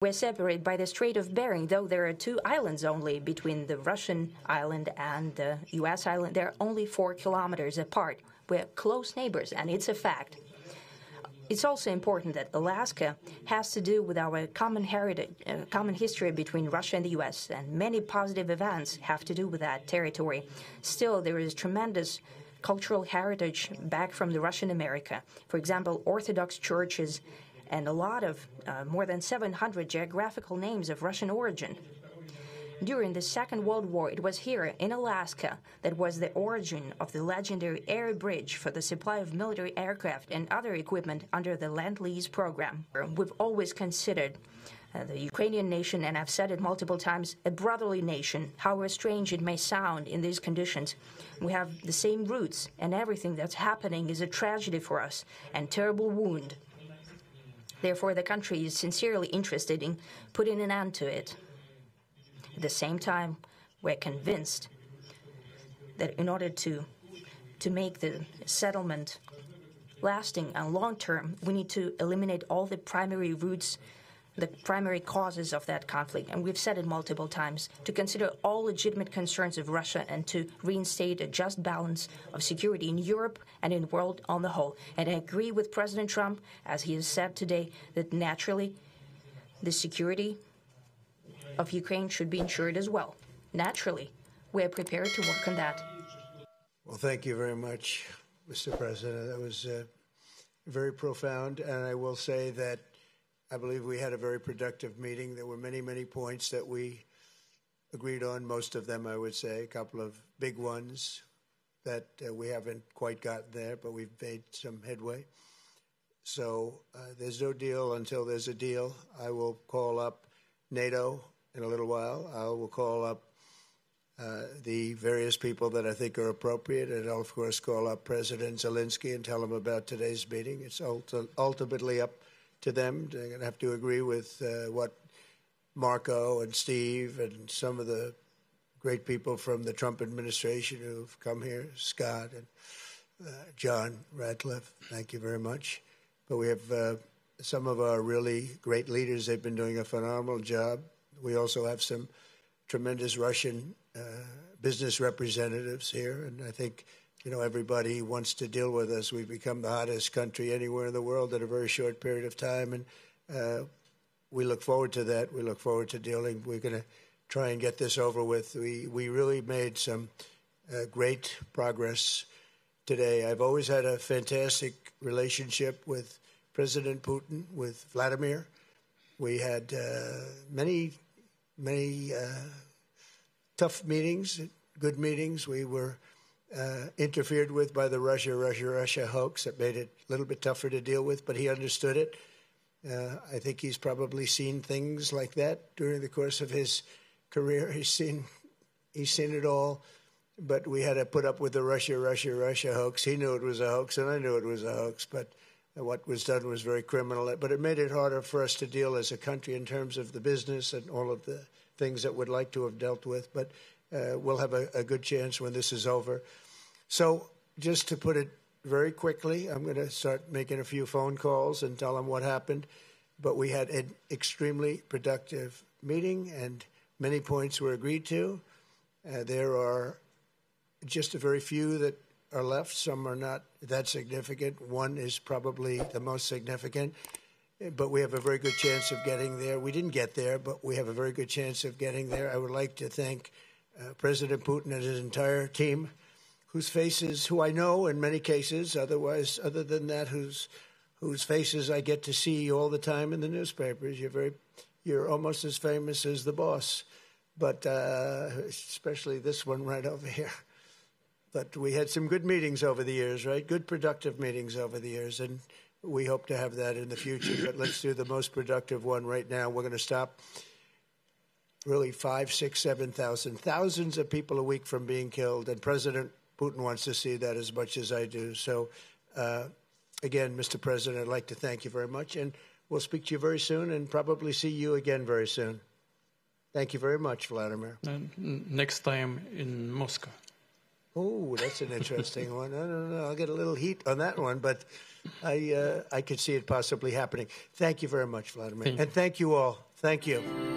We're separated by the Strait of Bering, though there are 2 islands only between the Russian island and the U.S. island. They're only 4 kilometers apart. We're close neighbors, and it's a fact. It's also important that Alaska has to do with our common heritage, common history between Russia and the U.S., and many positive events have to do with that territory. Still, there is tremendous cultural heritage back from the Russian America. For example, Orthodox churches and a lot of more than 700 geographical names of Russian origin. During the Second World War, it was here in Alaska that was the origin of the legendary air bridge for the supply of military aircraft and other equipment under the Lend-Lease program. We've always considered the Ukrainian nation, and I've said it multiple times, a brotherly nation, however strange it may sound in these conditions. We have the same roots, and everything that's happening is a tragedy for us and terrible wound. Therefore, the country is sincerely interested in putting an end to it. At the same time, we're convinced that in order to make the settlement lasting and long-term, we need to eliminate all the primary roots, the primary causes of that conflict. And we've said it multiple times, to consider all legitimate concerns of Russia and to reinstate a just balance of security in Europe and in the world on the whole. And I agree with President Trump, as he has said today, that naturally the security of Ukraine should be ensured as well. Naturally, we're prepared to work on that. Well, thank you very much, Mr. President. That was very profound, and I will say that I believe we had a very productive meeting. There were many, many points that we agreed on, most of them, I would say, a couple of big ones that we haven't quite gotten there, but we've made some headway. So there's no deal until there's a deal. I will call up NATO in a little while. I will call up the various people that I think are appropriate, and I'll, of course, call up President Zelensky and tell him about today's meeting. It's ultimately up to them. They're going to have to agree with what Marco and Steve and some of the great people from the Trump administration who've come here, Scott and John Ratcliffe, thank you very much. But we have some of our really great leaders. They've been doing a phenomenal job. We also have some tremendous Russian business representatives here, and I think, you know, everybody wants to deal with us. We've become the hottest country anywhere in the world in a very short period of time, and we look forward to that. We look forward to dealing. We're going to try and get this over with. We really made some great progress today. I've always had a fantastic relationship with President Putin, with Vladimir. We had many tough meetings, good meetings. We were interfered with by the Russia hoax. That made it a little bit tougher to deal with, but he understood it. I think he's probably seen things like that during the course of his career. He's seen it all, but we had to put up with the Russia hoax. He knew it was a hoax, and I knew it was a hoax, but what was done was very criminal. But it made it harder for us to deal as a country in terms of the business and all of the things that we'd like to have dealt with. But we'll have a good chance when this is over. So just to put it very quickly, I'm going to start making a few phone calls and tell them what happened. But we had an extremely productive meeting, and many points were agreed to. There are just a very few that are left. Some are not that significant. One is probably the most significant. But we have a very good chance of getting there. We didn't get there, but we have a very good chance of getting there. I would like to thank President Putin and his entire team, whose faces, who I know in many cases, otherwise, other than that, whose faces I get to see all the time in the newspapers. You're almost as famous as the boss, but especially this one right over here. But we had some good meetings over the years, right? Good, productive meetings over the years, and we hope to have that in the future. But let's do the most productive one right now. We're going to stop really 5,000, 6,000, 7,000, thousands of people a week from being killed, and President Putin wants to see that as much as I do. So, again, Mr. President, I'd like to thank you very much, and we'll speak to you very soon and probably see you again very soon. Thank you very much, Vladimir. Next time in Moscow. Oh, that's an interesting one. I don't know. I'll get a little heat on that one, but I could see it possibly happening. Thank you very much, Vladimir. And thank you all Thank you.